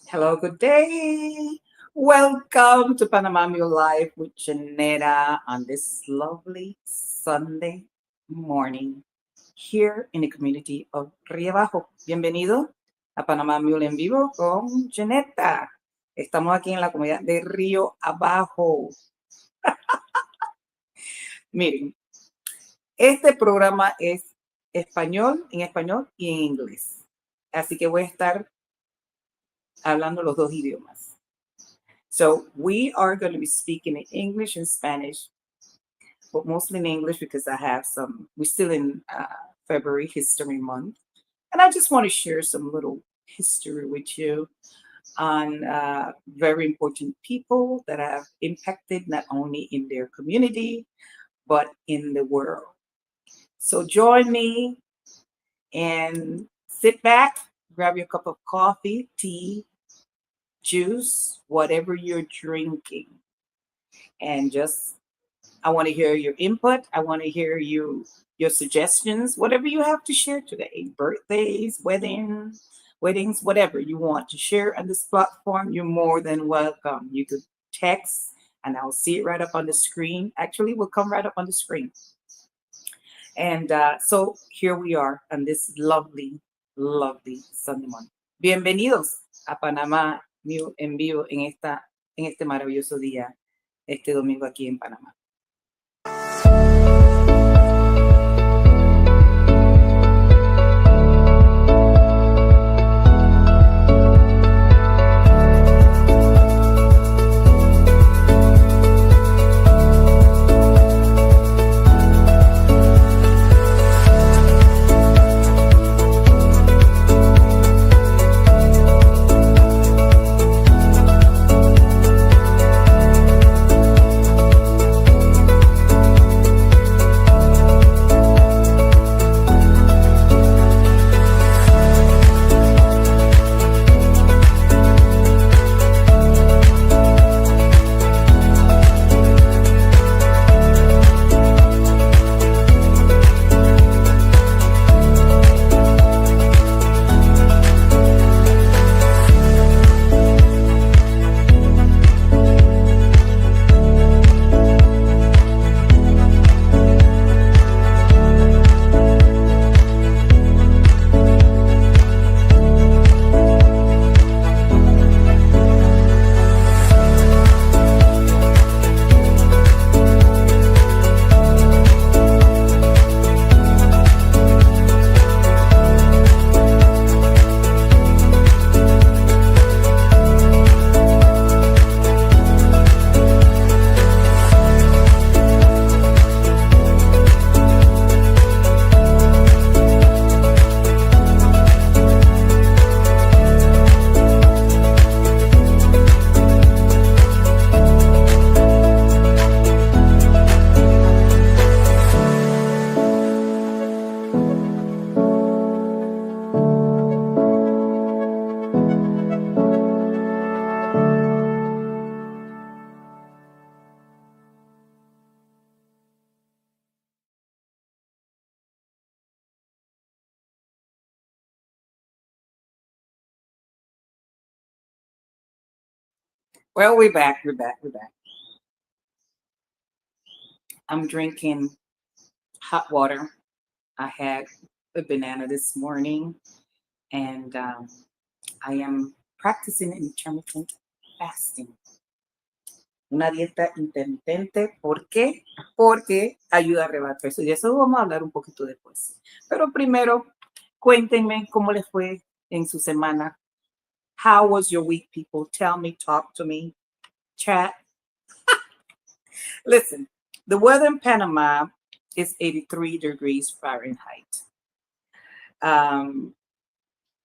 Hello, good day. Welcome to Panama Mule Live with Janetta on this lovely Sunday morning here in the community of Río Abajo. Bienvenido a Panama Mule en vivo con Janetta. Estamos aquí en la comunidad de Río Abajo. Miren, este programa es en español y en inglés. Así que voy a estar hablando los dos idiomas. So we are going to be speaking in English and Spanish, but mostly in English because we're still in February History Month. And I just want to share some little history with you on very important people that have impacted not only in their community, but in the world. So join me and sit back, grab your cup of coffee, tea, juice, whatever you're drinking. And I want to hear your input. I want to hear your suggestions, whatever you have to share today. Birthdays, weddings, whatever you want to share on this platform, you're more than welcome. You could text and I'll see it right up on the screen. Actually, it will come right up on the screen. And so here we are on this lovely, lovely Sunday morning. Bienvenidos a Panamá Mule en vivo en este maravilloso día, este domingo aquí en Panamá. Well, we're back. We're back. We're back. I'm drinking hot water. I had a banana this morning, and I am practicing intermittent fasting. Una dieta intermitente. ¿Por qué? Porque ayuda a rebajar peso. Y de eso vamos a hablar un poquito después. Pero primero, cuéntenme cómo les fue en su semana. How was your week, people? Tell me, talk to me, chat. Listen, the weather in Panama is 83 degrees Fahrenheit.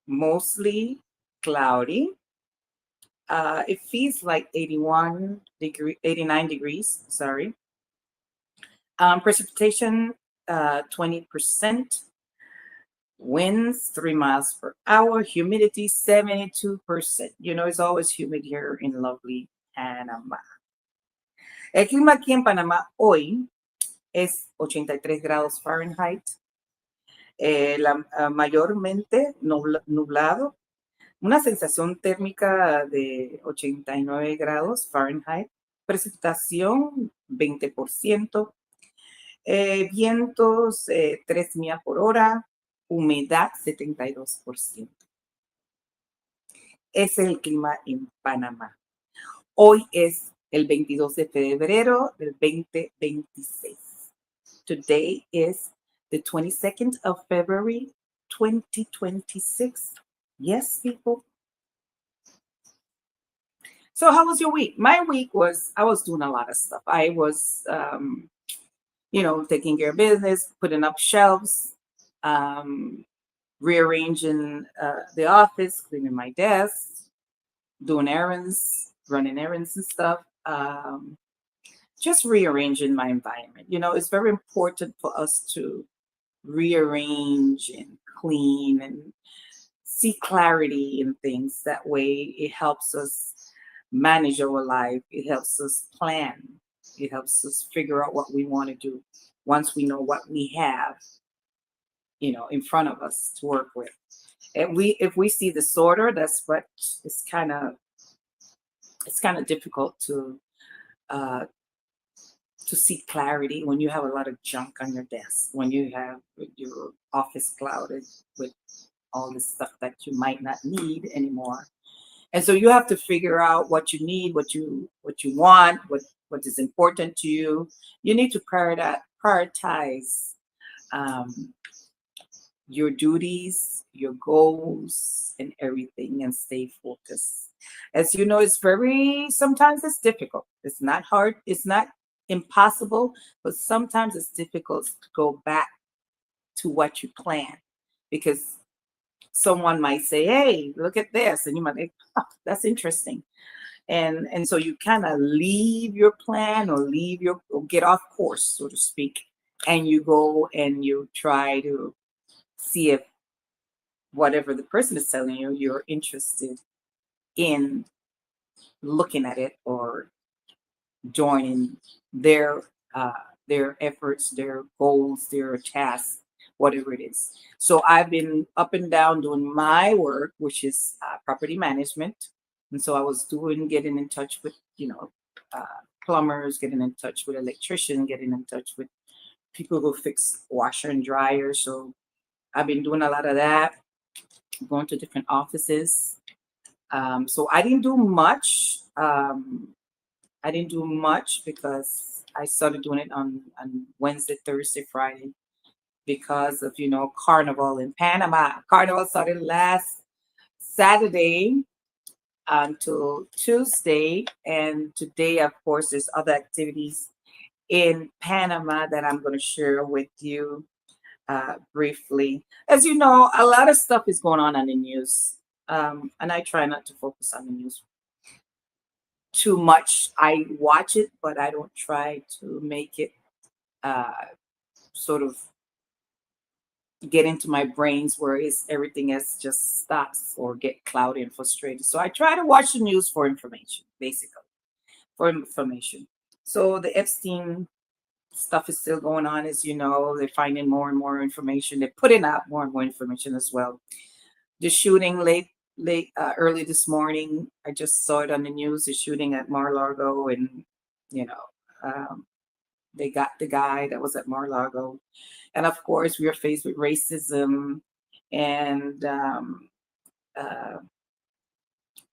Mostly cloudy. It feels like 89 degrees, sorry. Precipitation, 20%. Winds 3 miles per hour. Humidity 72%. You know, it's always humid here in lovely Panama. El clima aquí en Panamá hoy es 83 grados Fahrenheit. Mayormente nublado. una sensación térmica de 89 grados Fahrenheit, precipitación 20%, vientos 3 millas por hora, humedad 72%. Ese es el clima en Panamá. Hoy es el 22 de febrero del 2026. Today is the 22nd of February, 2026. Yes, people. So how was your week? My week was, I was doing a lot of stuff. I was, taking care of business, putting up shelves, um, rearranging the office, cleaning my desk, doing errands, running errands and stuff. Just rearranging my environment. It's very important for us to rearrange and clean and see clarity in things. That way, it helps us manage our life, it helps us plan, it helps us figure out what we want to do once we know what we have, in front of us to work with. And if we see disorder, that's what it's kind of difficult uh, to see clarity when you have a lot of junk on your desk, when you have your office clouded with all this stuff that you might not need anymore. And so you have to figure out what you need, what you want, what is important to you. You need to prioritize um, your duties, your goals, and everything, and stay focused. As you know, sometimes it's difficult. It's not hard, it's not impossible, but sometimes it's difficult to go back to what you planned, because someone might say, "Hey, look at this," and you might think, "Oh, that's interesting." And so you kind of leave your plan, or get off course, so to speak, and you go and you try to see if whatever the person is telling you, you're interested in looking at it, or joining their uh, their efforts, their goals, their tasks, whatever it is. So I've been up and down doing my work, which is property management, and so I was getting in touch with uh, plumbers, getting in touch with electricians, getting in touch with people who fix washer and dryer. So I've been doing a lot of that, going to different offices. So I didn't do much. I didn't do much because I started doing it on Wednesday, Thursday, Friday, because of Carnival in Panama. Carnival started last Saturday until Tuesday, and today, of course, there's other activities in Panama that I'm going to share with you briefly. As you know, a lot of stuff is going on the news, and I try not to focus on the news too much. I watch it, but I don't try to make it uh, sort of get into my brains where everything else just stops or get cloudy and frustrated. So I try to watch the news for information, basically, for information. So the Epstein stuff is still going on, as you know. They're finding more and more information. They're putting out more and more information as well. The shooting early this morning, I just saw it on the news. The shooting at Mar-a-Lago, and you know, um, they got the guy that was at Mar-a-Lago, and of course, we are faced with racism, and uh,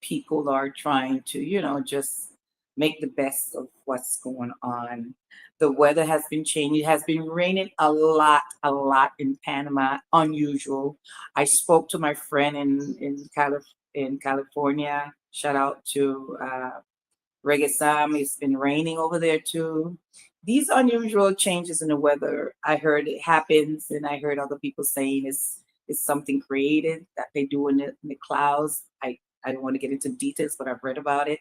people are trying to, just make the best of what's going on. The weather has been changing. It has been raining a lot in Panama, unusual. I spoke to my friend in California. Shout out to Reggae Sam. It's been raining over there too. These unusual changes in the weather, I heard it happens, and I heard other people saying it's something created that they do in the clouds. I don't want to get into details, but I've read about it.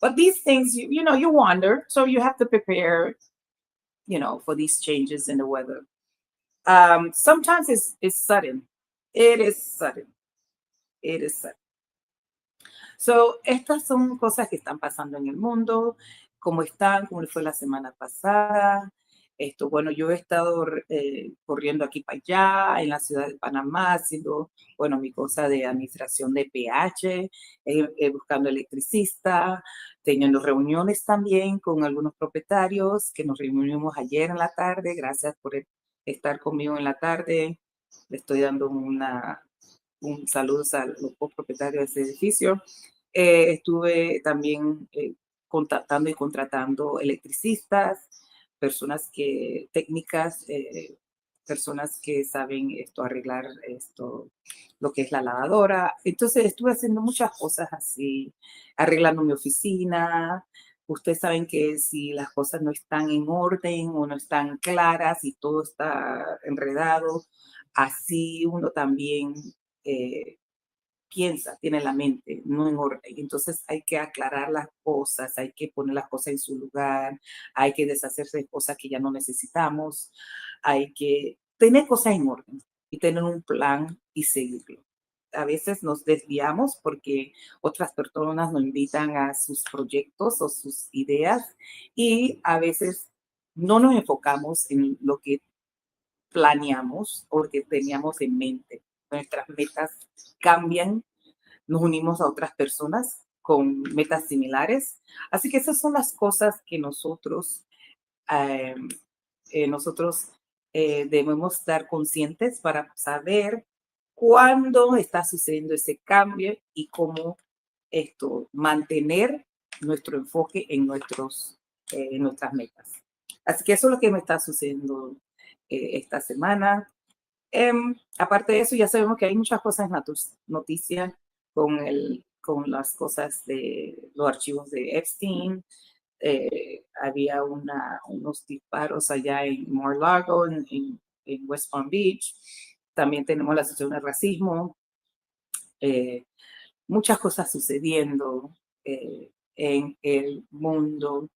But these things, you wonder, so you have to prepare, for these changes in the weather. Sometimes it's sudden. It is sudden. It is sudden. So, estas son cosas que están pasando en el mundo, cómo están, cómo les fue la semana pasada. Bueno, yo he estado corriendo aquí para allá, en la ciudad de Panamá, haciendo, bueno, mi cosa de administración de PH, buscando electricista, teniendo reuniones también con algunos propietarios que nos reunimos ayer en la tarde. Gracias por estar conmigo en la tarde. Le estoy dando un saludo a los propietarios de ese edificio. Estuve también contactando y contratando electricistas, personas técnicas, personas que saben arreglar lo que es la lavadora. Entonces estuve haciendo muchas cosas así, arreglando mi oficina. Ustedes saben que si las cosas no están en orden o no están claras y todo está enredado, así uno también eh, piensa, tiene la mente no en orden. Entonces hay que aclarar las cosas, hay que poner las cosas en su lugar, hay que deshacerse de cosas que ya no necesitamos, hay que tener cosas en orden y tener un plan y seguirlo. A veces nos desviamos porque otras personas nos invitan a sus proyectos o sus ideas y a veces no nos enfocamos en lo que planeamos o que teníamos en mente. Nuestras metas cambian, nos unimos a otras personas con metas similares. Así que esas son las cosas que eh, nosotros debemos estar conscientes para saber cuándo está sucediendo ese cambio y cómo mantener nuestro enfoque en nuestras metas. Así que eso es lo que me está sucediendo esta semana. Aparte de eso, ya sabemos que hay muchas cosas en la noticia con las cosas de los archivos de Epstein. Había unos disparos allá en Mar-a-Lago, en West Palm Beach. También tenemos la situación del racismo. Muchas cosas sucediendo en el mundo,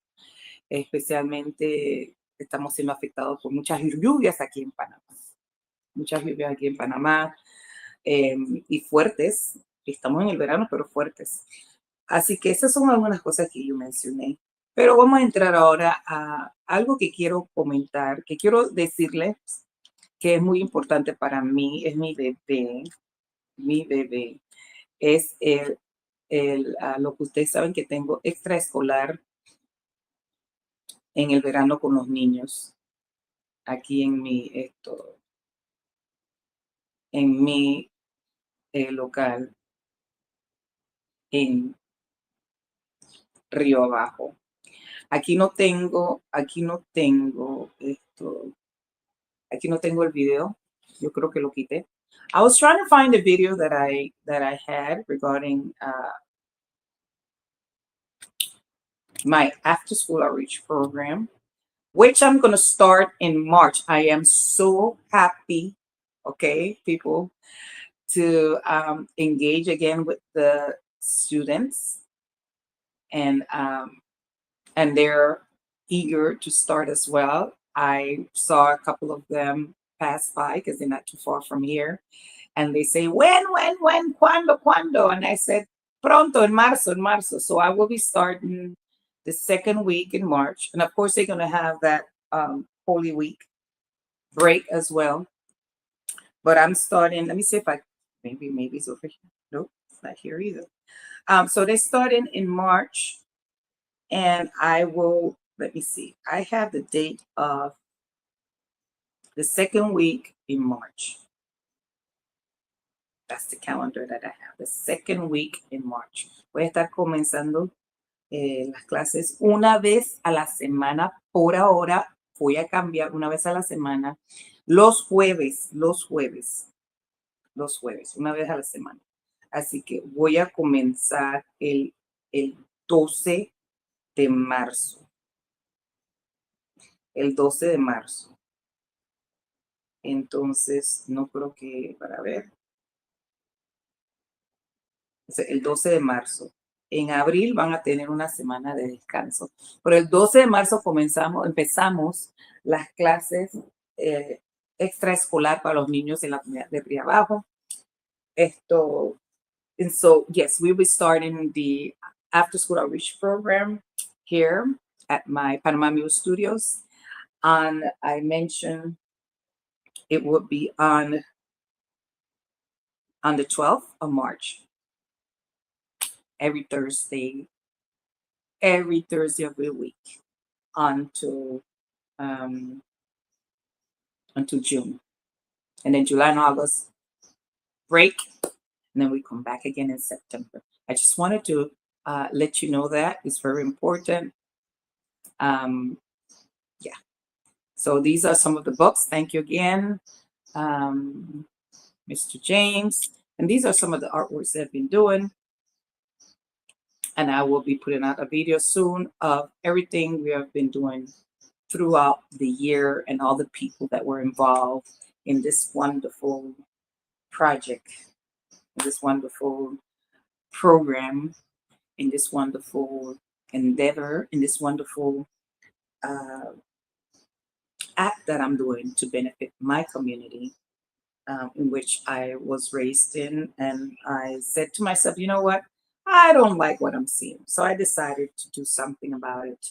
especialmente estamos siendo afectados por muchas lluvias aquí en Panamá. Muchas lluvias aquí en Panamá y fuertes. Estamos en el verano, pero fuertes. Así que esas son algunas cosas que yo mencioné. Pero vamos a entrar ahora a algo que quiero comentar, que quiero decirles que es muy importante para mí, es mi bebé. Mi bebé es lo que ustedes saben que tengo extraescolar en el verano con los niños aquí en mi local en Río Abajo. Aquí no tengo aquí no tengo el video. Yo creo que lo quité. I was trying to find the video that I had regarding my after school outreach program, which I'm going to start in March. I am so happy, okay, people, to engage again with the students, and they're eager to start as well. I saw a couple of them pass by because they're not too far from here, and they say, when, cuando? And I said, pronto, en marzo. So I will be starting the second week in March. And of course, they're going to have that Holy Week break as well. But I'm starting, let me see if maybe it's over here. Nope, it's not here either. So they're starting in March, and let me see, I have the date of the second week in March. That's the calendar that I have, the second week in March. Voy a estar comenzando las clases una vez a la semana. Por ahora voy a cambiar una vez a la semana, los jueves, una vez a la semana. Así que voy a comenzar el 12 de marzo. El 12 de marzo. Entonces, no creo que, para ver, el 12 de marzo. En abril van a tener una semana de descanso. Pero el 12 de marzo empezamos las clases extraescolar para los niños en la comunidad de Río Abajo. And so, yes, we'll be starting the after school outreach program here at my Panama Mule Studios. I mentioned it would be on the 12th of March, every Thursday, every Thursday of the week until um, until June, and then July and August break, and then we come back again in September. I just wanted to let you know that it's very important. Um, yeah. So these are some of the books. Thank you again, um, Mr. James. And these are some of the artworks that I've been doing. And I will be putting out a video soon of everything we have been doing throughout the year and all the people that were involved in this wonderful project, in this wonderful program, in this wonderful endeavor, in this wonderful uh, act that I'm doing to benefit my community, in which I was raised in. And I said to myself, you know what? I don't like what I'm seeing. So I decided to do something about it.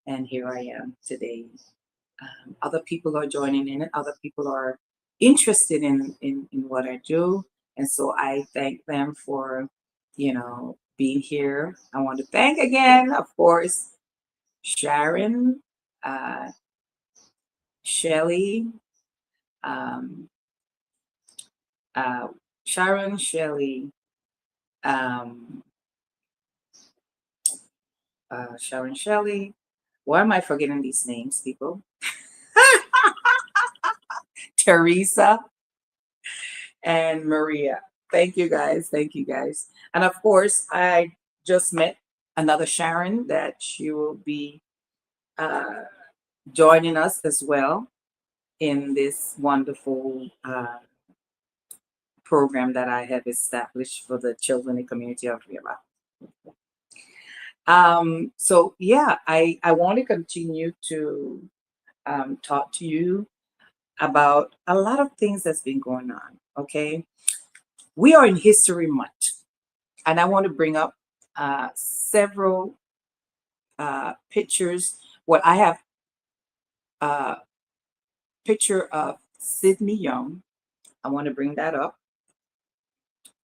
And here I am today. Other people are joining in, and other people are interested in what I do. And so I thank them for, being here. I want to thank again, of course, Sharon, uh, Shelly, um, uh, Sharon, Shelly, um, Sharon, Shelly. Why am I forgetting these names, people? Teresa and Maria. Thank you guys. Thank you guys. And of course, I just met another Sharon that she will be uh, joining us as well in this wonderful program that I have established for the children in the community of Riva. So yeah, I want to continue to talk to you about a lot of things that's been going on. Okay, we are in History Month, and I want to bring up several pictures. What I have a picture of Sidney Young. I want to bring that up,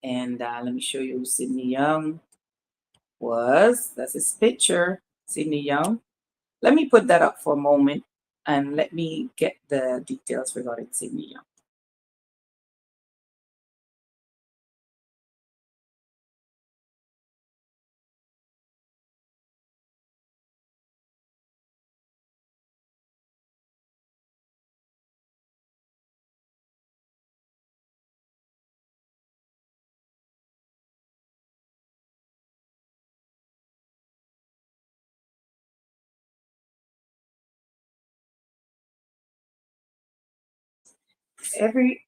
and let me show you who Sidney Young was. That's his picture, Sidney Young. Let me put that up for a moment, and let me get the details regarding Sidney Young. Every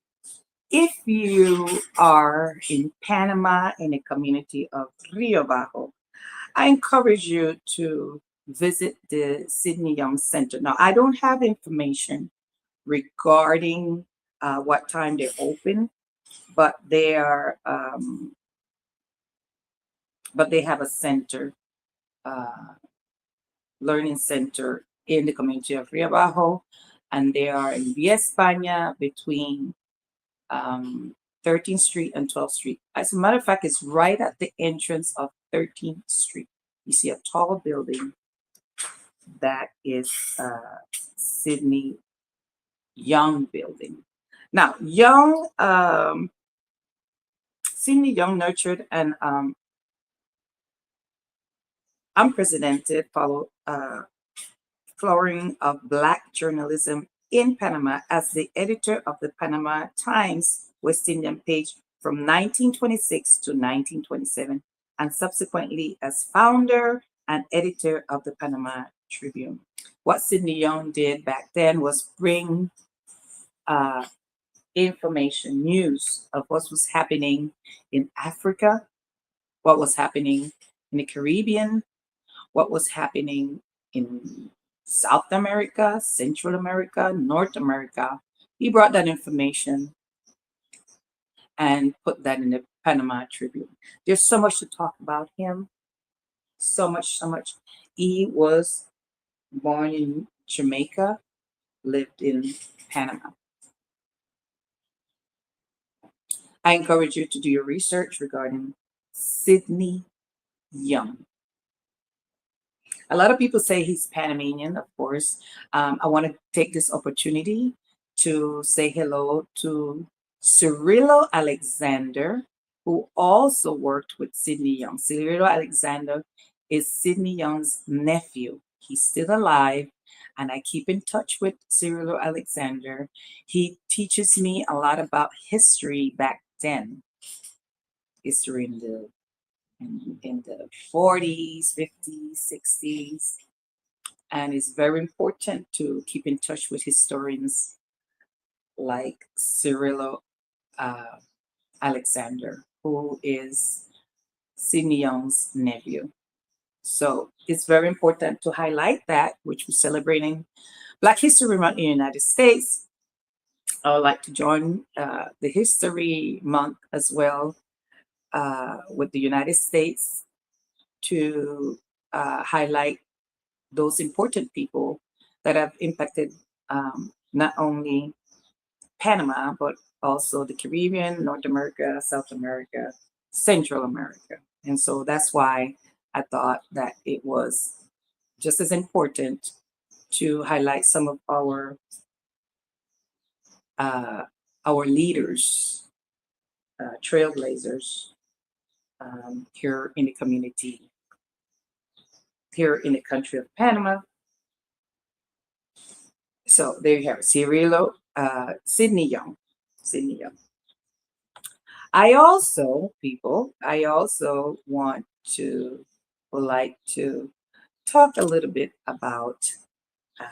If you are in Panama in the community of Rio Bajo, I encourage you to visit the Sidney Young Center. Now, I don't have information regarding what time they're open, but they have a center, uh, learning center in the community of Rio Bajo, and they are in Via España between 13th Street and 12th Street. As a matter of fact, it's right at the entrance of 13th Street. You see a tall building that is Sidney Young building. Now, Sidney Young nurtured and unprecedented flowering of Black journalism in Panama as the editor of the Panama Times West Indian page from 1926 to 1927, and subsequently as founder and editor of the Panama Tribune. What Sidney Young did back then was bring uh, information, news of what was happening in Africa, what was happening in the Caribbean, what was happening in South America, Central America, North America. He brought that information and put that in the Panama Tribune. There's so much to talk about him. So much, so much. He was born in Jamaica, lived in Panama. I encourage you to do your research regarding Sidney Young. A lot of people say he's Panamanian, of course. I want to take this opportunity to say hello to Cirillo Alexander, who also worked with Sidney Young. Cirillo Alexander is Sidney Young's nephew. He's still alive, and I keep in touch with Cirillo Alexander. He teaches me a lot about history back then, history in the 40s, 50s, 60s. And it's very important to keep in touch with historians like Cirillo uh, Alexander, who is Sidney Young's nephew. So it's very important to highlight that, which we're celebrating Black History Month in the United States. I would like to join the History Month as well with the United States to highlight those important people that have impacted not only Panama, but also the Caribbean, North America, South America, Central America. And so that's why I thought that it was just as important to highlight some of uh, our leaders, trailblazers here in the community, here in the country of Panama. So there you have it, Cirillo, Sidney Young. Sidney Young. I also would like to talk a little bit about uh,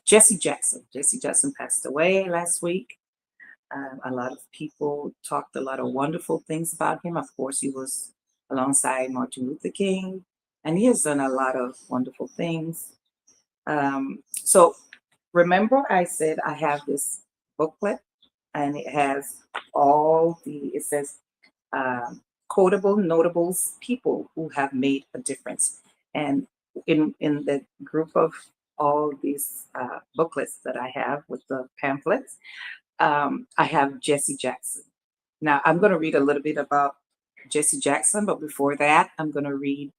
Jesse Jackson. Jesse Jackson passed away last week. A lot of people talked a lot of wonderful things about him. Of course, he was alongside Martin Luther King, and he has done a lot of wonderful things. So remember, I said I have this booklet, and it has it says quotable notables, people who have made a difference. And in the group of all these booklets that I have with the pamphlets, I have Jesse Jackson. Now I'm going to read a little bit about Jesse Jackson, but before that, I'm going to read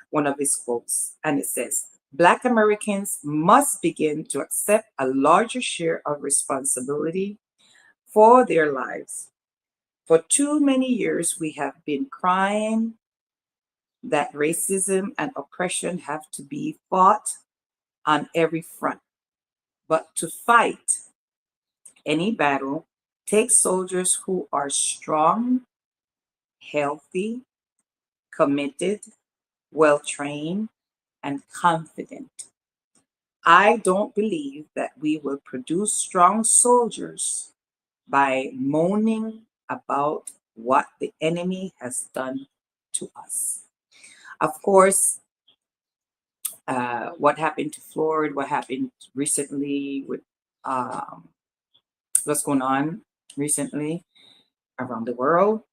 one of his quotes, and it says, Black Americans must begin to accept a larger share of responsibility for their lives. For too many years, we have been crying that racism and oppression have to be fought on every front. But to fight any battle takes soldiers who are strong, healthy, committed, well trained, and confident. I don't believe that we will produce strong soldiers by moaning about what the enemy has done to us. Of course, what happened to Florida, what happened recently with um, what's going on recently around the world,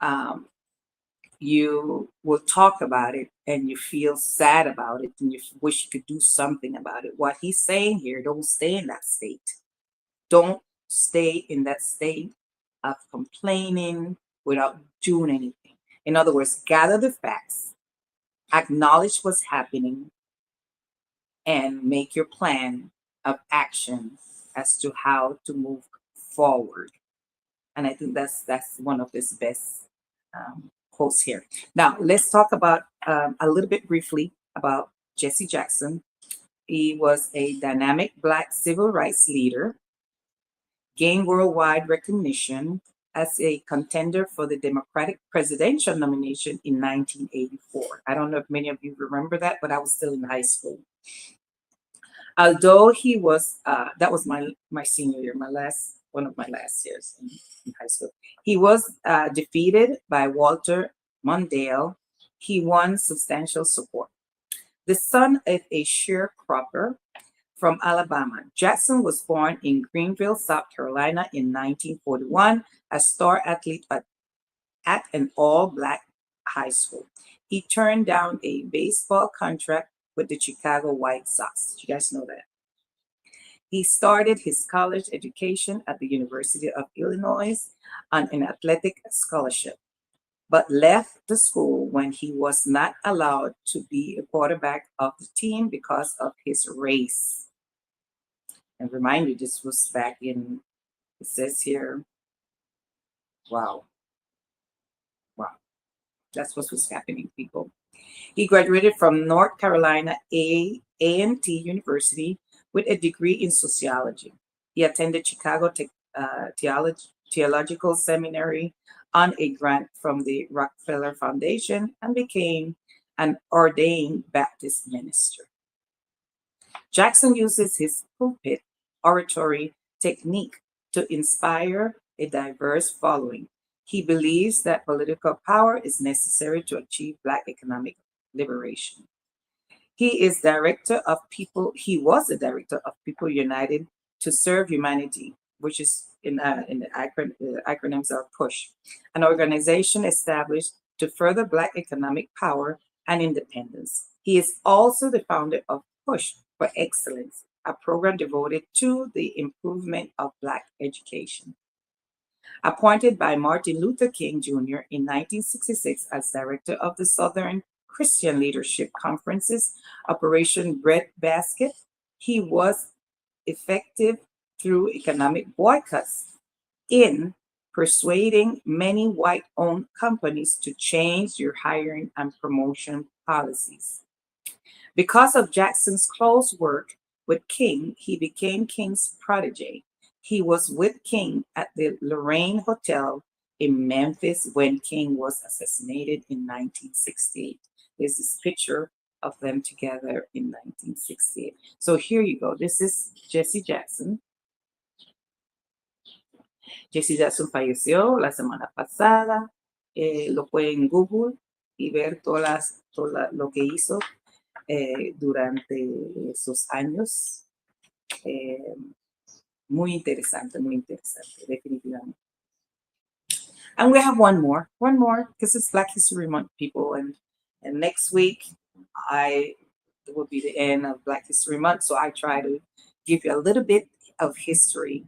um, you will talk about it and you feel sad about it and you wish you could do something about it. What he's saying here, don't stay in that state. Don't stay in that state of complaining without doing anything. In other words, gather the facts, acknowledge what's happening, and make your plan of action as to how to move forward. And I think that's one of his best quotes here. Now let's talk about a little bit briefly about Jesse Jackson. He was a dynamic Black civil rights leader, gained worldwide recognition as a contender for the Democratic presidential nomination in 1984. I don't know if many of you remember that, but I was still in high school. Although he was, that was my senior year, one of my last years in high school. He was defeated by Walter Mondale. He won substantial support. The son of a sharecropper from Alabama, Jackson was born in Greenville, South Carolina in 1941, a star athlete at an all-Black high school. He turned down a baseball contract with the Chicago White Sox. Did you guys know that? He started his college education at the University of Illinois on an athletic scholarship, but left the school when he was not allowed to be a quarterback of the team because of his race. And remind you, this was back in, it says here, wow, wow, that's what was happening, people. He graduated from North Carolina A&T University with a degree in sociology. He attended Chicago Theological Seminary on a grant from the Rockefeller Foundation and became an ordained Baptist minister. Jackson uses his pulpit oratory technique to inspire a diverse following. He believes that political power is necessary to achieve Black economic liberation. He was the director of People United to Serve Humanity, which is in the acronyms are PUSH, an organization established to further Black economic power and independence. He is also the founder of PUSH for Excellence, a program devoted to the improvement of Black education. Appointed by Martin Luther King Jr. in 1966 as director of the Southern Christian Leadership Conference's Operation Breadbasket, he was effective through economic boycotts in persuading many white-owned companies to change their hiring and promotion policies. Because of Jackson's close work with King, he became King's protege. He was with King at the Lorraine Hotel in Memphis when King was assassinated in 1968. There's this picture of them together in 1968. So here you go. This is Jesse Jackson. Jesse Jackson falleció la semana pasada. Lo pueden en Google y ver todo lo que hizo durante esos años. Muy interesante, definitivamente. And we have one more, because it's Black History Month, people. And next week, it will be the end of Black History Month. So I try to give you a little bit of history,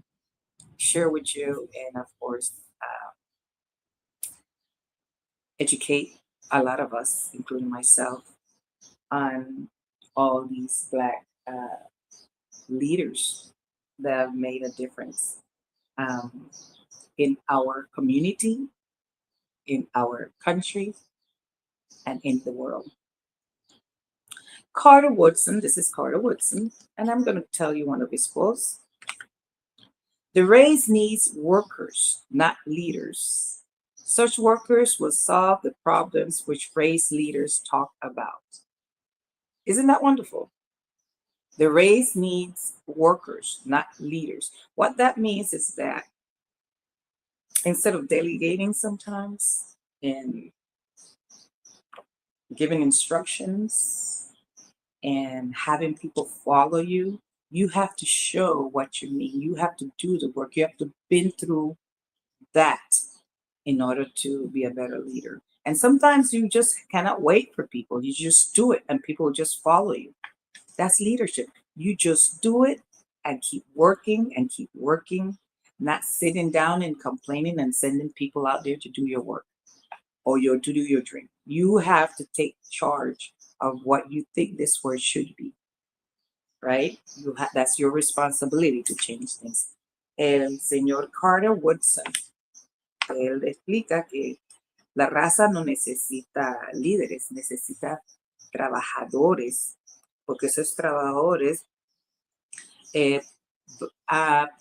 share with you, and of course, educate a lot of us, including myself, on all these Black leaders that have made a difference in our community, in our country, and in the world. Carter Woodson, this is Carter Woodson, and I'm going to tell you one of his quotes. The race needs workers, not leaders. Such workers will solve the problems which race leaders talk about. Isn't that wonderful? The race needs workers, not leaders. What that means is that instead of delegating sometimes and giving instructions and having people follow you, you have to show what you mean. You have to do the work. You have to been through that in order to be a better leader. And sometimes you just cannot wait for people. You just do it and people just follow you. That's leadership. You just do it and keep working, not sitting down and complaining and sending people out there to do your work or to do your dream. You have to take charge of what you think this world should be, right? That's your responsibility to change things. El señor Carter Woodson, él explica que la raza no necesita líderes, necesita trabajadores, porque esos trabajadores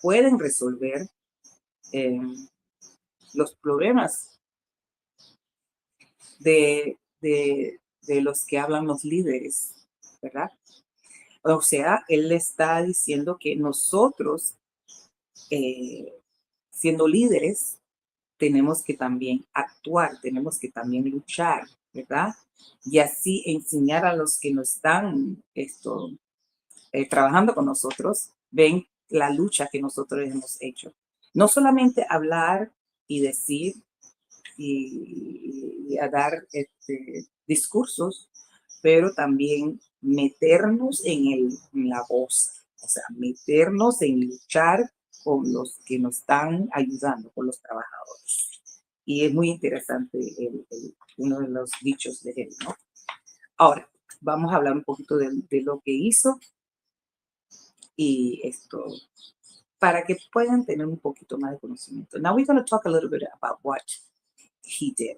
pueden resolver los problemas de los que hablan los líderes, ¿verdad? O sea, él está diciendo que nosotros, siendo líderes, tenemos que también actuar, tenemos que también luchar, ¿verdad? Y así enseñar a los que nos están trabajando con nosotros, ven la lucha que nosotros hemos hecho. No solamente hablar y decir y a dar discursos, pero también meternos en la voz, o sea, meternos en luchar con los que nos están ayudando, con los trabajadores. Y es muy interesante uno de los dichos de él, ¿no? Ahora, vamos a hablar un poquito de lo que hizo y esto, para que puedan tener un poquito más de conocimiento. Now we're going to talk a little bit about what he did.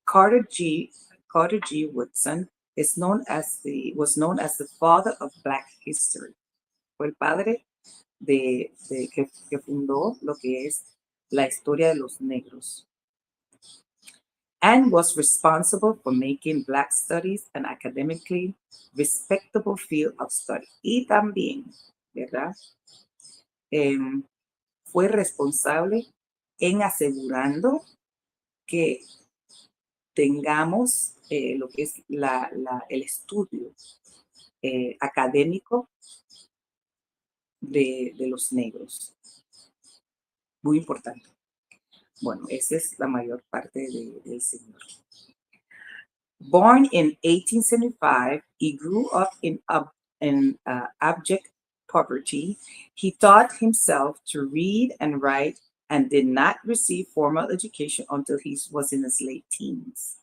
Carter G. Carter G. Woodson was known as the father of Black history. Fue el padre que fundó lo que es la historia de los negros. And was responsible for making Black studies an academically respectable field of study. Y también, ¿verdad? Fue responsable en asegurando que tengamos lo que es el estudio académico de los negros. Muy importante. Bueno, esa es la mayor parte del señor. Born in 1875, he grew up in abject poverty. He taught himself to read and write and did not receive formal education until he was in his late teens.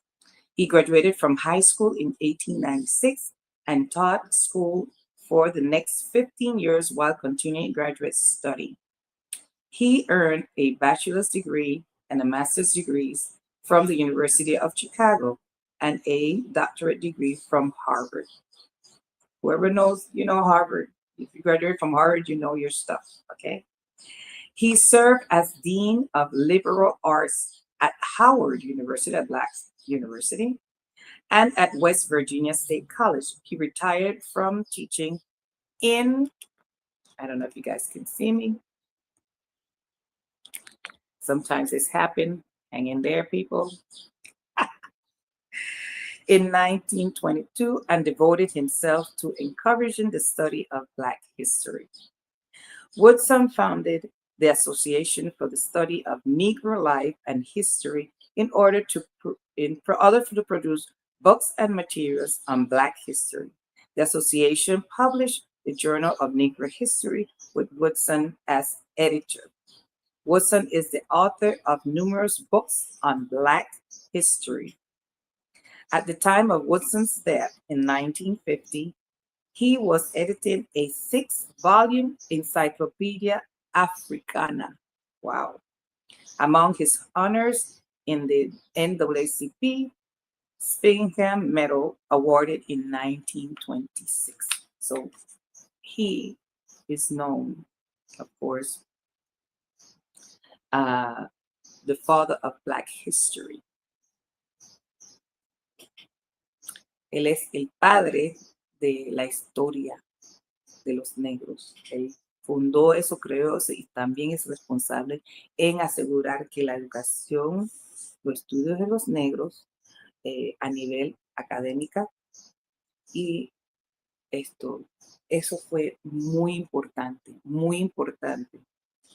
He graduated from high school in 1896 and taught school for the next 15 years while continuing graduate study. He earned a bachelor's degree and a master's degrees from the University of Chicago and a doctorate degree from Harvard. Whoever knows, you know Harvard. If you graduate from Harvard, you know your stuff, okay? He served as Dean of Liberal Arts at Howard University, at Black University, and at West Virginia State College. He retired from teaching in, I don't know if you guys can see me. Sometimes it's happened. Hang in there, people. In 1922, and devoted himself to encouraging the study of Black history. Woodson founded the Association for the Study of Negro Life and History in order to produce books and materials on Black history. The association published the Journal of Negro History with Woodson as editor. Woodson is the author of numerous books on Black history. At the time of Woodson's death in 1950, he was editing a 6-volume Encyclopedia Africana. Wow. Among his honors in the NAACP Spingham Medal awarded in 1926. So he is known, of course, the father of Black history. Él es el padre de la historia de los negros. Él fundó eso, creó eso y también es responsable en asegurar que la educación, los estudios de los negros a nivel académica y eso fue muy importante,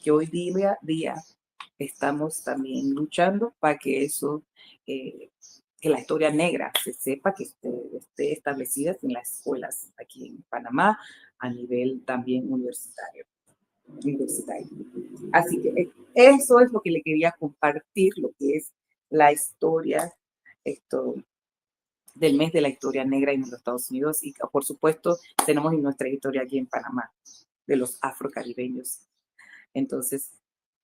que hoy día estamos también luchando para que eso, que la historia negra se sepa, que esté establecida en las escuelas aquí en Panamá a nivel también universitario. Así que eso es lo que le quería compartir, lo que es la historia del mes de la historia negra en los Estados Unidos y por supuesto tenemos nuestra historia aquí en Panamá de los afrocaribeños. Entonces,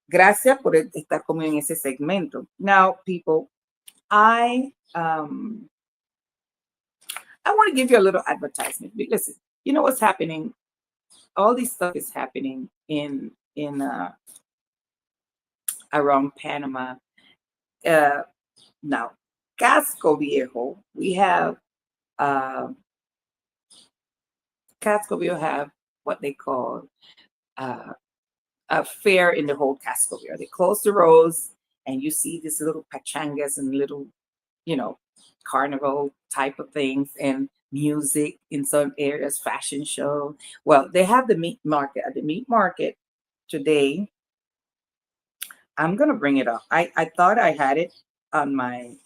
gracias por estar conmigo en ese segmento. Now, people, I want to give you a little advertisement. Listen, you know what's happening? All this stuff is happening in around Panama. Now, Casco Viejo, we have Casco Viejo have what they call a fair in the whole Casco Viejo. They close the roads and you see these little pachangas and little, carnival type of things and music in some areas, fashion show. Well, they have the meat market. At the meat market today, I'm gonna bring it up. I thought I had it on my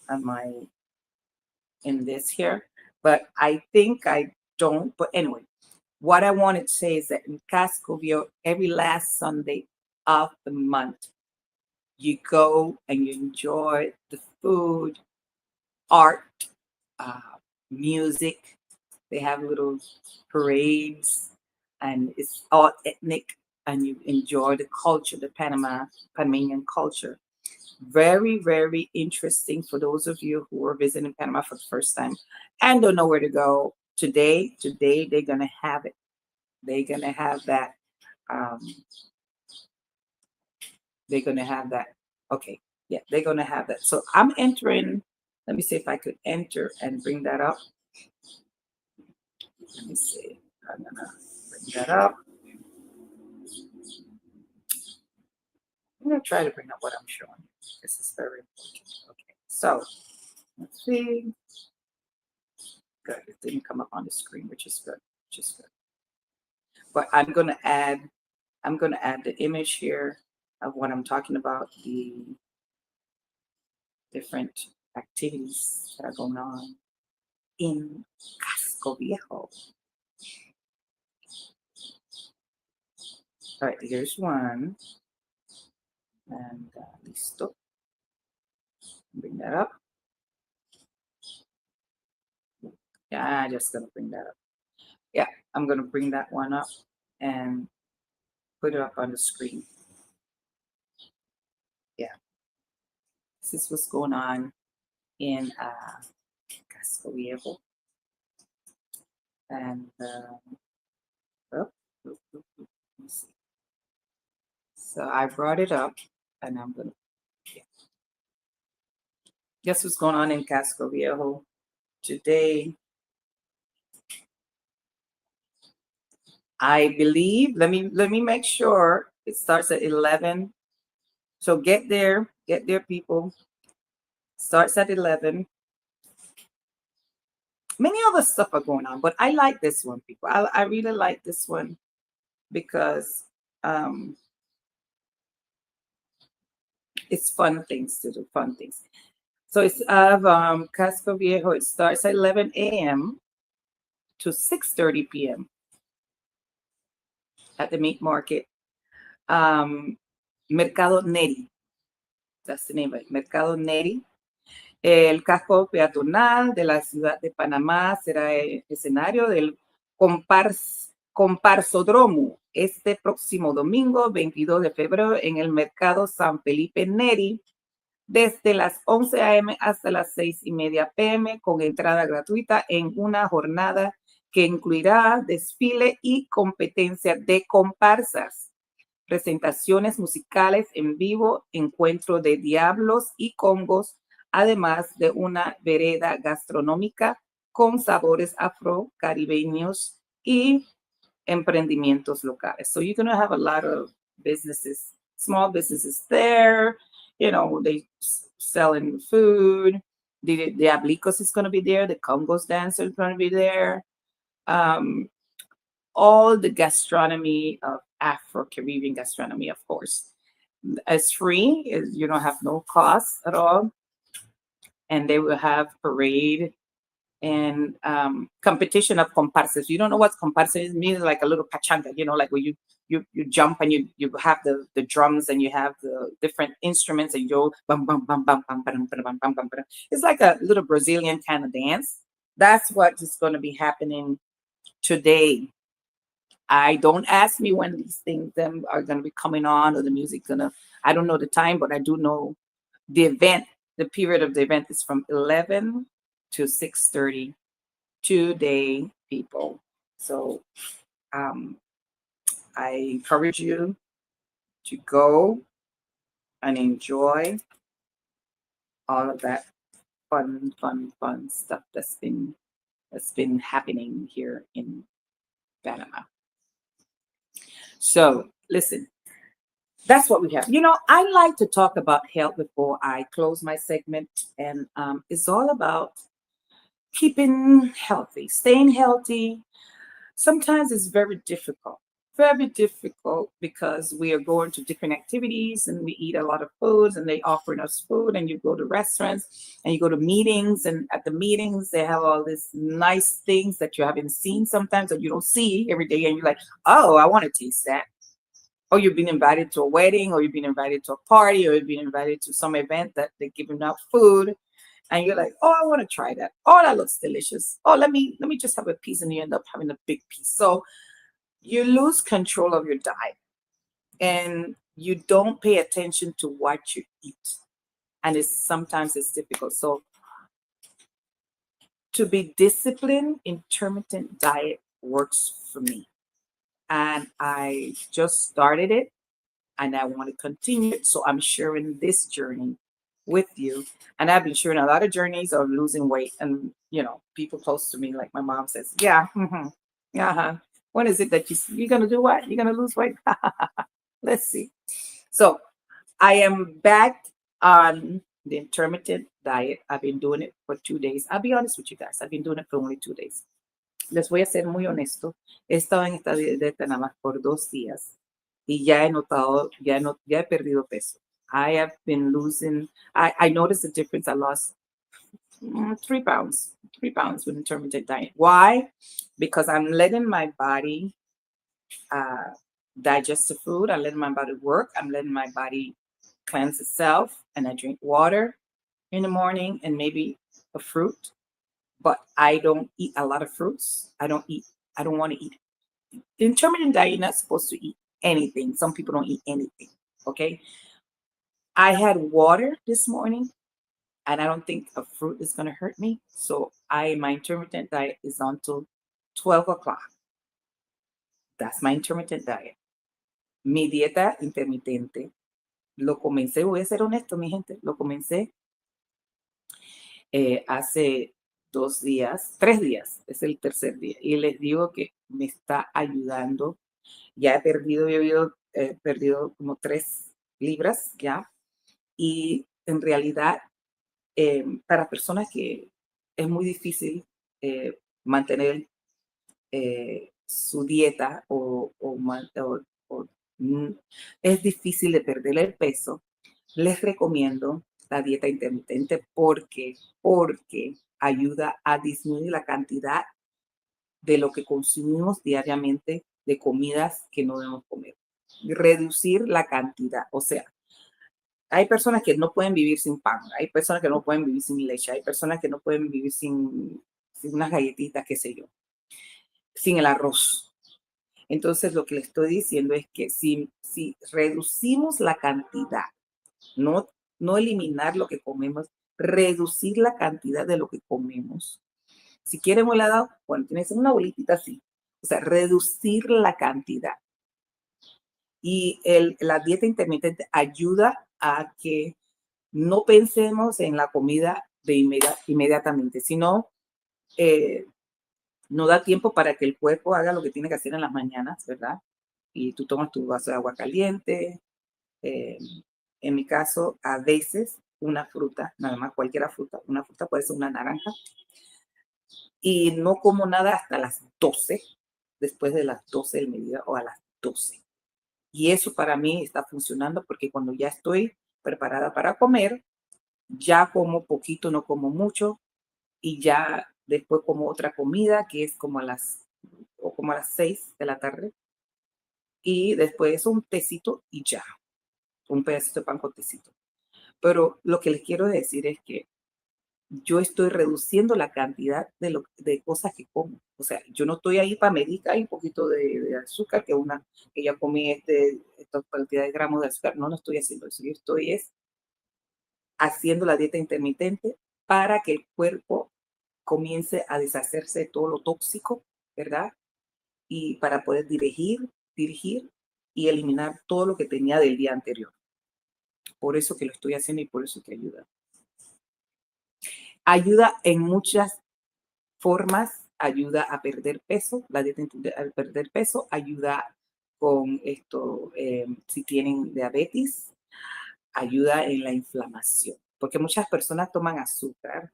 in this here, but I think I don't. But anyway, what I wanted to say is that in Casco Viejo, every last Sunday of the month, you go and you enjoy the food, art, uh, music. They have little parades, and it's all ethnic, and you enjoy the culture, the Panamanian culture. Very, very interesting for those of you who are visiting Panama for the first time and don't know where to go. Today they're gonna have it. They're gonna have that. Um, they're gonna have that. Okay, yeah, they're gonna have that. So I'm entering. Let me see if I could enter and bring that up. Let me see. I'm gonna bring that up. I'm gonna try to bring up what I'm showing. This is very important. Okay, so let's see. Good. It didn't come up on the screen, which is good. Which is good. But I'm gonna add the image here of what I'm talking about, the different activities that are going on in Casco Viejo. All right, here's one. And listo. Bring that up. Yeah, I'm just gonna bring that up. Yeah, I'm gonna bring that one up and put it up on the screen. Yeah, this is what's going on in Casco Viejo. And oh, let me see. So I brought it up, and I'm gonna yeah. Guess what's going on in Casco Viejo today? I believe. Let me make sure it starts at 11. So get there, people. Starts at 11. Many other stuff are going on, but I like this one, people. I really like this one because um, it's fun things to do, fun things. So it's of Casco Viejo. It starts at 11 a.m. to 6:30 p.m. at the meat market. Mercado Neri, that's the name of it, Mercado Neri. El casco peatonal de la ciudad de Panamá será el escenario del comparsódromo este próximo domingo, 22 de febrero, en el Mercado San Felipe Neri, desde las 11 a.m. hasta las 6:30 p.m., con entrada gratuita en una jornada que incluirá desfile y competencia de comparsas, presentaciones musicales en vivo, encuentro de diablos y congos, además de una vereda gastronómica con sabores afro-caribeños y emprendimientos locales. So you're going to have a lot of businesses, small businesses there. They selling food. The Diablicos is going to be there. The Congos dancer is going to be there. All the gastronomy of Afro-Caribbean gastronomy, of course. It's free. You don't have no cost at all. And they will have parade and competition of comparsas. You don't know what comparsa is, means like a little pachanga, like where you jump and you have the drums and you have the different instruments and you bum bum bum bum bum bum bum bum bum bum. It's like a little Brazilian kind of dance. That's what is going to be happening today. I don't ask me when these things are going to be coming on or the music I don't know the time, but I do know the event. The period of the event is from 11 to 6:30 today, people. So I encourage you to go and enjoy all of that fun stuff that's been happening here in Panama. So listen, that's what we have. I like to talk about health before I close my segment, and it's all about keeping healthy, staying healthy. Sometimes it's very difficult. very difficult because we are going to different activities and we eat a lot of foods and they offering us food and you go to restaurants and you go to meetings and at the meetings they have all these nice things that you haven't seen sometimes or you don't see every day and you're like, oh, I want to taste that. Or you've been invited to a wedding or you've been invited to a party or you've been invited to some event that they're giving out food and you're like, oh, I want to try that. Oh, that looks delicious. Oh, let me just have a piece and you end up having a big piece. So you lose control of your diet and you don't pay attention to what you eat. And it's difficult. So to be disciplined, intermittent diet works for me. And I just started it and I want to continue it. So I'm sharing this journey with you. And I've been sharing a lot of journeys of losing weight. And, people close to me, like my mom says, yeah, uh-huh. What is it that you're going to do what? You're going to lose weight? Let's see. So I am back on the intermittent diet. I've been doing it for 2 days. I'll be honest with you guys. I've been doing it for only 2 days. Les voy a ser muy honesto. He estado en esta dieta nada más por 2 días y ya he notado, ya he perdido peso. I have been losing, I noticed the difference. I lost 3 pounds, 3 pounds with intermittent diet. Why? Because I'm letting my body uh, digest the food. I'm letting my body work. I'm letting my body cleanse itself. And I drink water in the morning and maybe a fruit. But I don't eat a lot of fruits. I don't want to eat. The intermittent diet, you're not supposed to eat anything. Some people don't eat anything. Okay. I had water this morning and I don't think a fruit is going to hurt me. So my intermittent diet is until 12 o'clock. That's my intermittent diet. Mi dieta intermitente lo comencé, voy a ser honesto, mi gente, lo comencé hace 2 días, 3 días, es el tercer día. Y les digo que me está ayudando. Ya he perdido como 3 libras ya. Y en realidad, para personas que es muy difícil mantener su dieta mm, es difícil de perder el peso, les recomiendo la dieta intermitente porque ayuda a disminuir la cantidad de lo que consumimos diariamente de comidas que no debemos comer. Reducir la cantidad, o sea, hay personas que no pueden vivir sin pan, hay personas que no pueden vivir sin leche, hay personas que no pueden vivir sin unas galletitas, qué sé yo, sin el arroz. Entonces, lo que le estoy diciendo es que si reducimos la cantidad, no, no eliminar lo que comemos, reducir la cantidad de lo que comemos. Si quieren un helado, bueno, tienes una bolitita así. O sea, reducir la cantidad. Y la dieta intermitente ayuda a que no pensemos en la comida inmediatamente, sino no da tiempo para que el cuerpo haga lo que tiene que hacer en las mañanas, ¿verdad? Y tú tomas tu vaso de agua caliente. eh, en mi caso, a veces una fruta, nada más cualquier fruta, una fruta puede ser una naranja, y no como nada hasta las 12, después de las 12 del mediodía o a las 12. Y eso para mí está funcionando porque cuando ya estoy preparada para comer, ya como poquito, no como mucho, y ya después como otra comida que es como a las 6 de la tarde. Y después un tecito y ya, un pedacito de pan con tecito. Pero lo que les quiero decir es que yo estoy reduciendo la cantidad de cosas que como. O sea, yo no estoy ahí para medir, hay un poquito de azúcar, que ya comí esta cantidad de gramos de azúcar. No, no estoy haciendo eso. Yo estoy haciendo la dieta intermitente para que el cuerpo comience a deshacerse de todo lo tóxico, ¿verdad? Y para poder dirigir y eliminar todo lo que tenía del día anterior. Por eso que lo estoy haciendo y por eso que ayuda. Ayuda en muchas formas, ayuda a perder peso, la dieta a perder peso, ayuda con esto, si tienen diabetes, ayuda en la inflamación, porque muchas personas toman azúcar,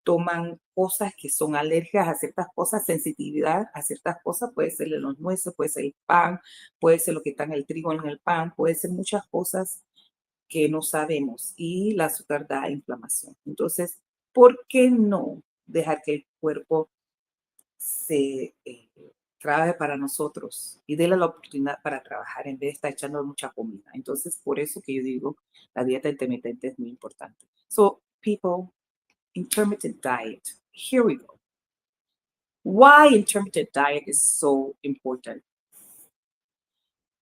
toman cosas que son alérgicas a ciertas cosas, sensitividad a ciertas cosas, puede ser de los nueces, puede ser el pan, puede ser lo que está en el trigo en el pan, puede ser muchas cosas que no sabemos y la azúcar da inflamación. Entonces, ¿por qué no dejar que el cuerpo se trabaje para nosotros y déle la oportunidad para trabajar en vez de estar echando mucha comida? Entonces, por eso que yo digo, la dieta intermitente es muy importante. So, people, intermittent diet. Here we go. Why intermittent diet is so important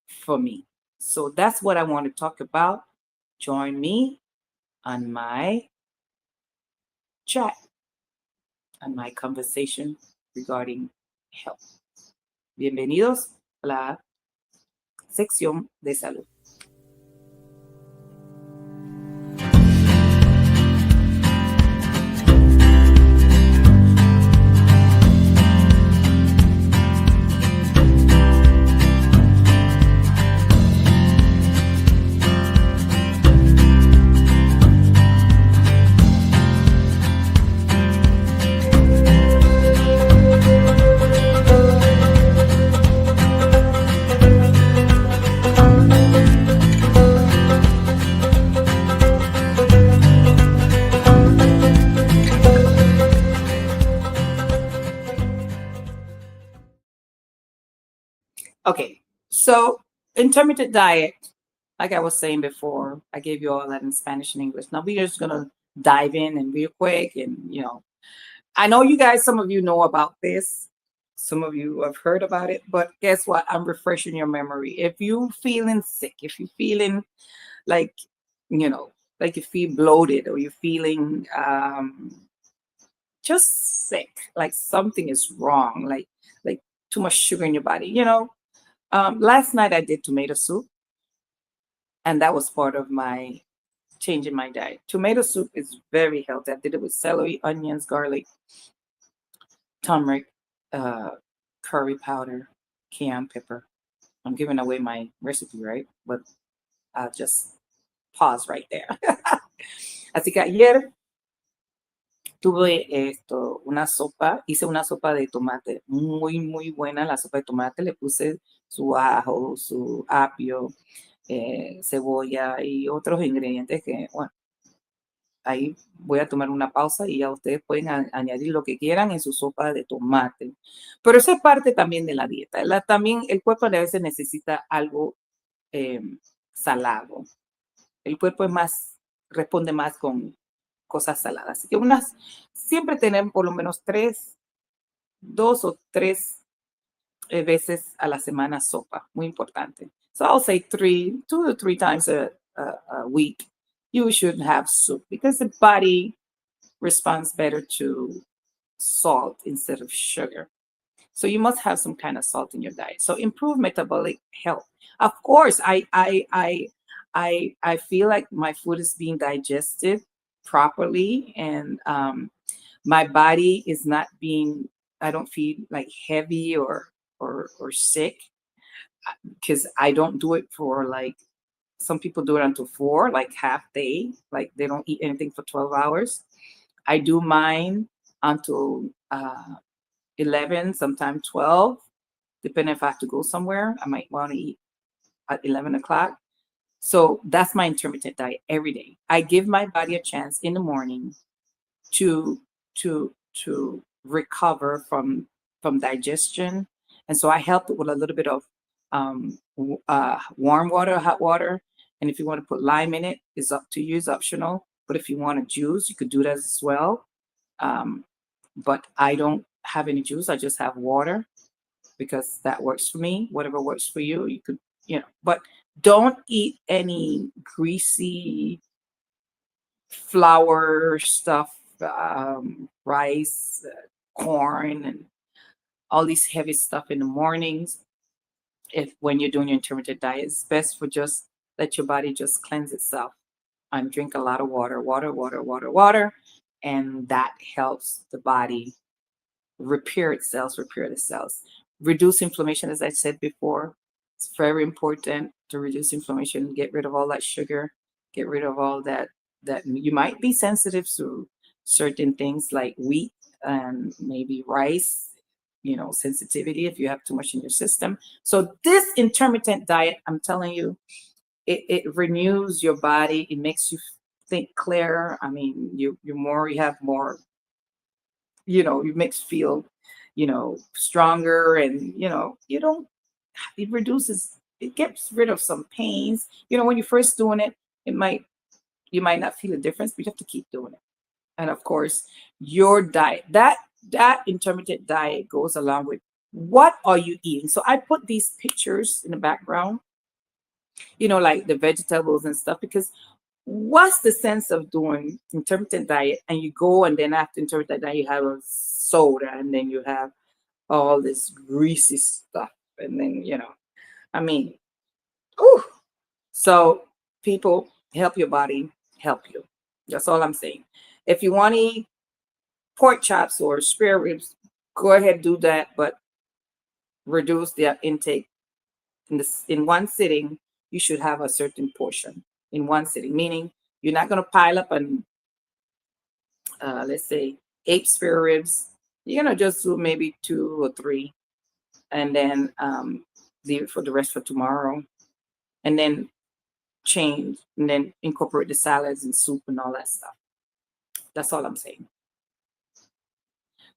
for me. So that's what I want to talk about. Join me on my chat and my conversation regarding health. Bienvenidos a la sección de salud. Okay, so intermittent diet, like I was saying before, I gave you all that in Spanish and English. Now we're just gonna dive in and real quick, and I know you guys, some of you know about this, some of you have heard about it, but guess what? I'm refreshing your memory. If you feeling sick, if you're feeling like, like you feel bloated or you're feeling just sick, like something is wrong, like too much sugar in your body, last night I did tomato soup, and that was part of my change in my diet. Tomato soup is very healthy. I did it with celery, onions, garlic, turmeric, uh, curry powder, cayenne pepper. I'm giving away my recipe, right? But I'll just pause right there. Así que ayer tuve hice una sopa de tomate muy, muy buena. La sopa de tomate le puse su ajo, su apio, cebolla y otros ingredientes que, bueno, ahí voy a tomar una pausa y ya ustedes pueden añadir lo que quieran en su sopa de tomate. Pero eso es parte también de la dieta. También el cuerpo a veces necesita algo eh, salado. El cuerpo responde más con cosas saladas. Así que siempre tener por lo menos 2 o 3 veces a la semana sopa. Muy importante. So I'll say 2 to 3 times a week, you should have soup because the body responds better to salt instead of sugar. So you must have some kind of salt in your diet. So improve metabolic health. Of course, I feel like my food is being digested properly, and my body is not being. I don't feel like heavy or sick because I don't do it for like some people do it until 4, like half day, like they don't eat anything for 12 hours. I do mine until 11, sometimes 12, depending if I have to go somewhere. I might want to eat at 11 o'clock. So that's my intermittent diet every day. I give my body a chance in the morning to to recover from digestion, and so I help it with a little bit of warm water, hot water, and if you want to put lime in it, it's up to you. It's optional. But if you want a juice, you could do that as well. Um, but I don't have any juice. I just have water because that works for me. Whatever works for you, you could, but don't eat any greasy flour stuff, rice, corn, and all these heavy stuff in the mornings. If when you're doing your intermittent diet, it's best for just let your body just cleanse itself and drink a lot of water, water, water, water, water, and that helps the body repair the cells, reduce inflammation. As I said before, it's very important to reduce inflammation, get rid of all that sugar, get rid of all that you might be sensitive to certain things like wheat and maybe rice, sensitivity if you have too much in your system. So this intermittent diet, I'm telling you, it renews your body. It makes you think clearer. I mean, you have more, you makes you feel, stronger, and you don't, it reduces, it gets rid of some pains. When you're first doing it, it might you might not feel a difference, but you have to keep doing it. And of course, your diet, that intermittent diet goes along with what are you eating. So I put these pictures in the background, like the vegetables and stuff, because what's the sense of doing intermittent diet and you go and then after intermittent diet you have a soda and then you have all this greasy stuff and then I mean, ooh. So people, help your body help you. That's all I'm saying. If you want to eat pork chops or spare ribs, go ahead, do that, but reduce their intake. In one sitting, you should have a certain portion in one sitting, meaning you're not going to pile up on, let's say, 8 spare ribs. You're going to just do maybe 2 or 3, and then leave it for the rest for tomorrow, and then change, and then incorporate the salads and soup and all that stuff. That's all I'm saying.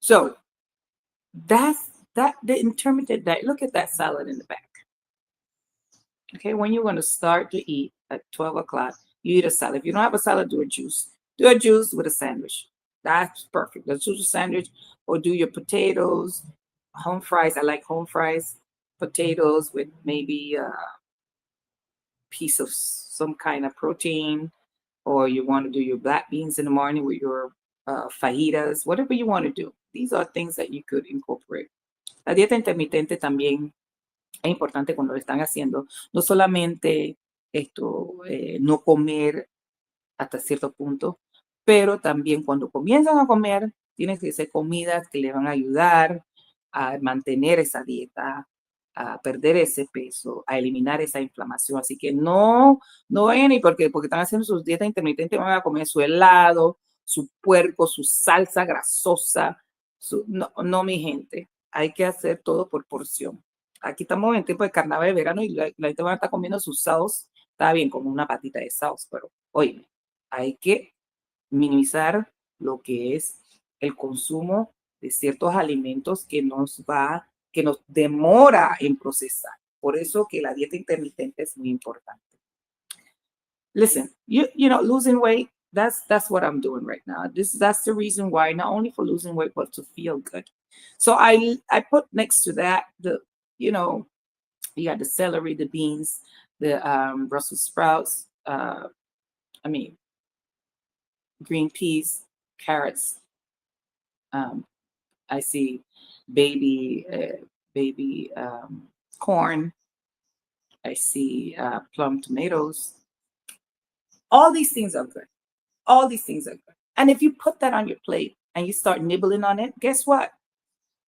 So that's the intermittent diet. Look at that salad in the back. Okay, when you're going to start to eat at 12 o'clock, you eat a salad. If you don't have a salad, do a juice. Do a juice with a sandwich. That's perfect. Let's do a sandwich, or do your potatoes, home fries. I like home fries, potatoes with maybe a piece of some kind of protein, or you want to do your black beans in the morning with your fajitas, whatever you want to do. These are things that you could incorporate. La dieta intermitente también es importante cuando lo están haciendo. No solamente no comer hasta cierto punto, pero también cuando comienzan a comer, tienen que ser comidas que le van a ayudar a mantener esa dieta, a perder ese peso, a eliminar esa inflamación. Así que no vayan y porque están haciendo sus dietas intermitentes van a comer su helado, su puerco, su salsa grasosa. No, mi gente, hay que hacer todo por porción. Aquí estamos en tiempo de carnaval de verano y la gente va a estar comiendo sus sauce. Está bien, como una patita de sauce, pero oye, hay que minimizar lo que es el consumo de ciertos alimentos que nos demora en procesar. Por eso que la dieta intermitente es muy importante. Listen, losing weight, that's what I'm doing right now. That's the reason why, not only for losing weight, but to feel good. So I put next to that you got the celery, the beans, the Brussels sprouts, green peas, carrots. I see baby corn. I see plum tomatoes. All these things are good. All these things are good. And if you put that on your plate and you start nibbling on it, guess what?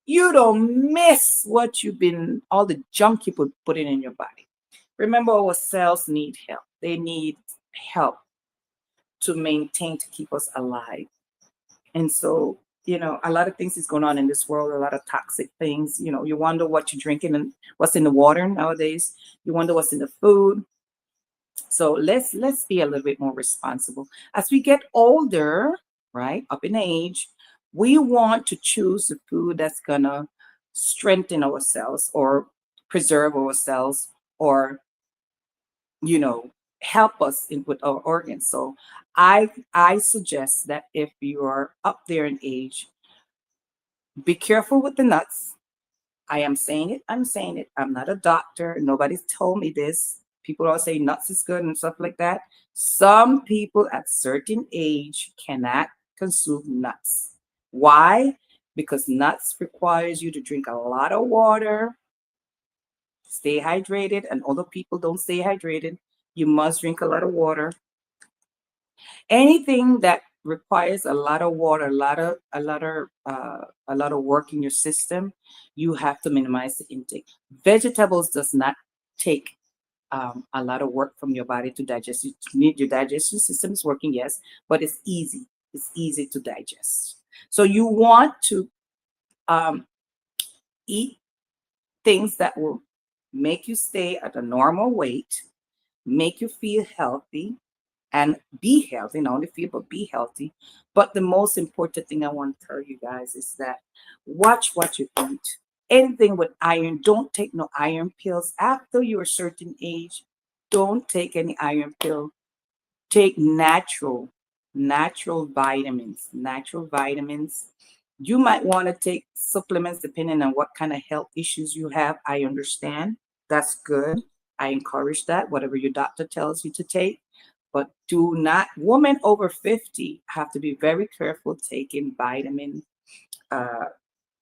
You don't miss all the junk you put in your body. Remember, our cells need help. They need help to maintain, to keep us alive. And so, a lot of things is going on in this world, a lot of toxic things. You wonder what you're drinking and what's in the water nowadays. You wonder what's in the food. So let's be a little bit more responsible. As we get older, right, up in age, we want to choose the food that's gonna strengthen our cells or preserve our cells or help us with our organs. So I suggest that if you are up there in age, be careful with the nuts. I am saying it. I'm saying it. I'm not a doctor. Nobody's told me this. People all say nuts is good and stuff like that. Some people at certain age cannot consume nuts. Why? Because nuts requires you to drink a lot of water, stay hydrated, and other people don't stay hydrated. You must drink a lot of water. Anything that requires a lot of water, a lot of work in your system, you have to minimize the intake. Vegetables does not take a lot of work from your body to digest. Your digestion system is working, yes, but it's easy. It's easy to digest. So you want to um, eat things that will make you stay at a normal weight, make you feel healthy, and be healthy, not only feel, but be healthy. But the most important thing I want to tell you guys is that watch what you eat. Anything with iron, don't take no iron pills. After you're a certain age, don't take any iron pill. Take natural vitamins. You might want to take supplements depending on what kind of health issues you have. I understand. That's good. I encourage that, whatever your doctor tells you to take. But do not, women over 50 have to be very careful taking vitamin, uh,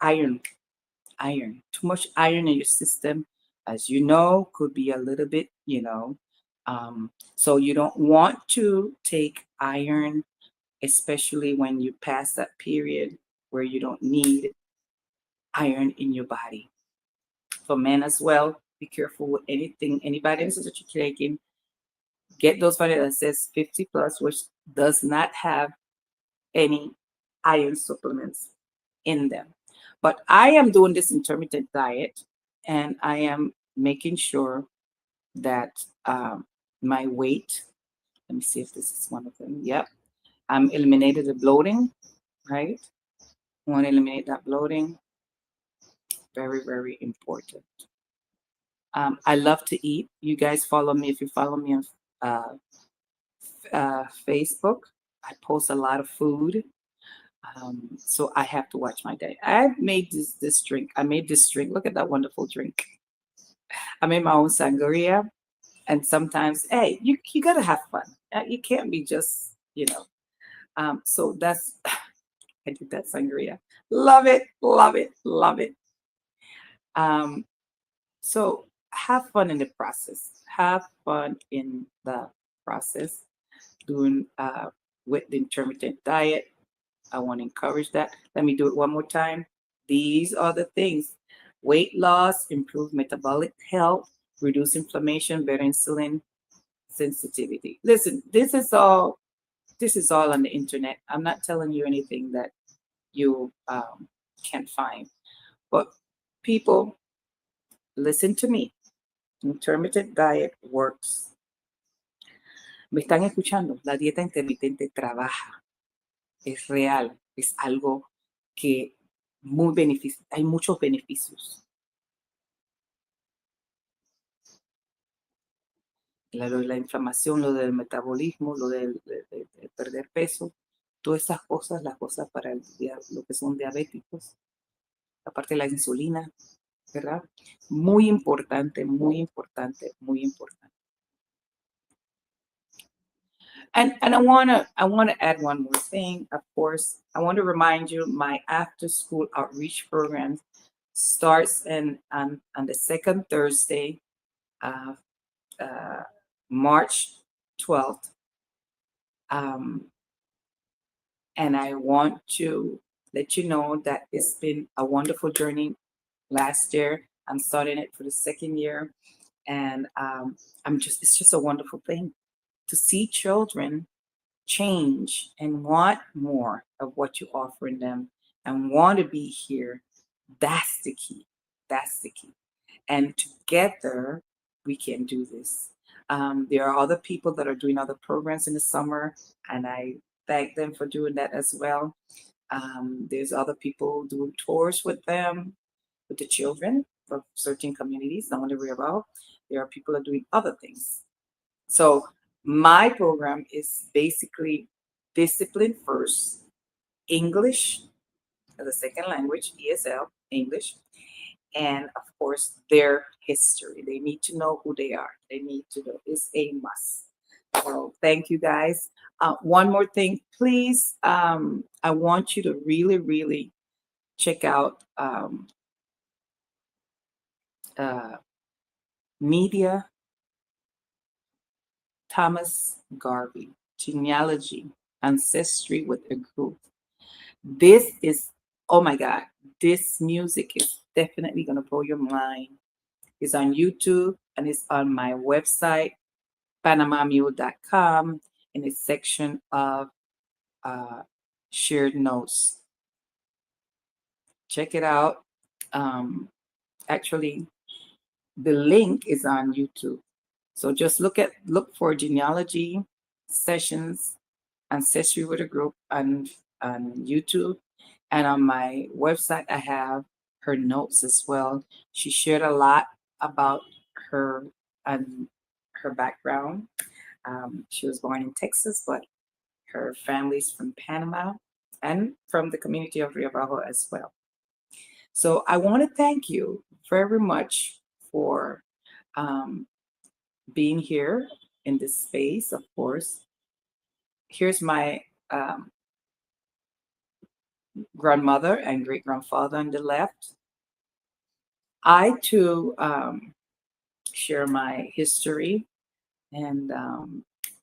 iron, iron. Too much iron in your system, as you know, could be a little bit, so you don't want to take iron, especially when you pass that period where you don't need iron in your body. For men as well, be careful with anything, any vitamins that you're taking. Get those vitamins that says 50 plus, which does not have any iron supplements in them. But I am doing this intermittent diet, and I am making sure that my weight, let me see if this is one of them. Yep. I'm eliminated the bloating, right? I want to eliminate that bloating. Very, very important. I love to eat. You guys follow me. If you follow me on uh, Facebook, I post a lot of food. So I have to watch my diet. I made this drink. I made this drink. Look at that wonderful drink. I made my own sangria. And sometimes, hey, you gotta have fun. You can't be just, so that's I did that sangria. Love it, love it, love it. Um, so have fun in the process. Have fun in the process. Doing with the intermittent diet. I want to encourage that. Let me do it one more time. These are the things: weight loss, improve metabolic health, reduce inflammation, better insulin sensitivity. Listen, this is all on the internet. I'm not telling you anything that you can't find. But people, listen to me. Intermittent diet works. Me están escuchando. La dieta intermitente trabaja. Es real. Es algo que hay muchos beneficios. La inflamación, lo del metabolismo, lo de perder peso, todas esas cosas, las cosas para lo que son diabéticos, aparte de la insulina, ¿verdad? Muy importante, muy importante, muy importante. And I wanna add one more thing. Of course, I want to remind you my after school outreach program starts on the second Thursday of uh, March 12th. Um, and I want to let you know that it's been a wonderful journey last year. I'm starting it for the second year, and it's just a wonderful thing to see children change and want more of what you're offering them and want to be here. That's the key. That's the key. And together we can do this. There are other people that are doing other programs in the summer, and I thank them for doing that as well. There's other people doing tours with them, with the children of certain communities. Not to worry about. There are people that are doing other things. So my program is basically discipline first, English as a second language, ESL, English, and of course their history. They need to know who they are. They need to know. It's a must. So thank you guys. One more thing, please. I want you to really, really check out uh, Media Thomas Garvey, Genealogy, Ancestry with a Group. This is, oh my God, this music is definitely going to blow your mind. It's on YouTube and it's on my website, panamamule.com, in a section of shared notes. Check it out. Actually, the link is on YouTube. So just look for genealogy sessions, ancestry with a group on YouTube, and on my website I have her notes as well. She shared a lot about her and her background. She was born in Texas, but her family's from Panama and from the community of Rio Bravo as well. So I want to thank you very much for being here in this space, of course. Here's my grandmother and great grandfather on the left. I too share my history, and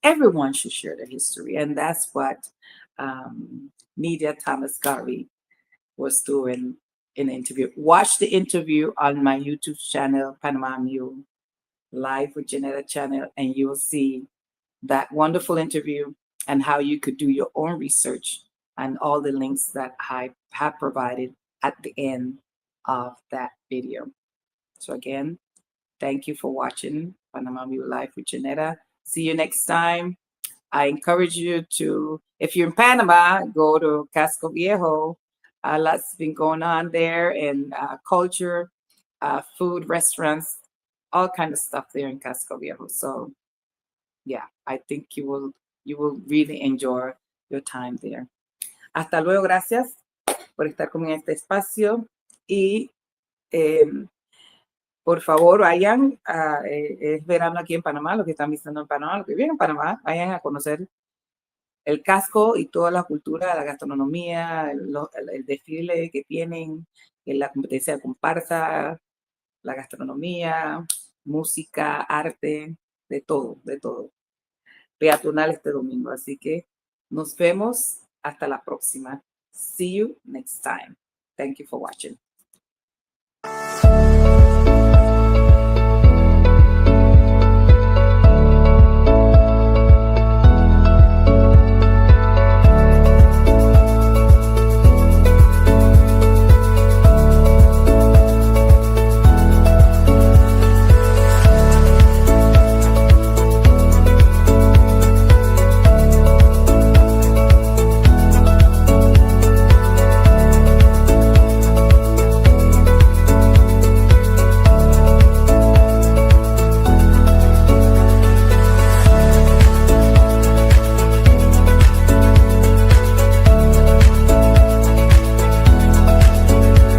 everyone should share their history. And that's what Nidia Thomas Garvey was doing in the interview. Watch the interview on my YouTube channel, Panama Mule, live with Janetta channel, and you will see that wonderful interview and how you could do your own research and all the links that I have provided at the end of that video. So again, thank you for watching Panama Mule Live with Janetta. See you next time. I encourage you to, if you're in Panama, go to Casco Viejo. Lots been going on there, and culture, food, restaurants, all kind of stuff there in Casco Viejo. So yeah, I think you will really enjoy your time there. Hasta luego, gracias por estar conmigo en este espacio y por favor vayan, es verano aquí en Panamá, los que están visitando en Panamá, los que vienen en Panamá, vayan a conocer el casco y toda la cultura, la gastronomía, el desfile que tienen, la competencia de comparsa, la gastronomía, música, arte, de todo, de todo. Peatonal este domingo. Así que nos vemos hasta la próxima. See you next time. Thank you for watching.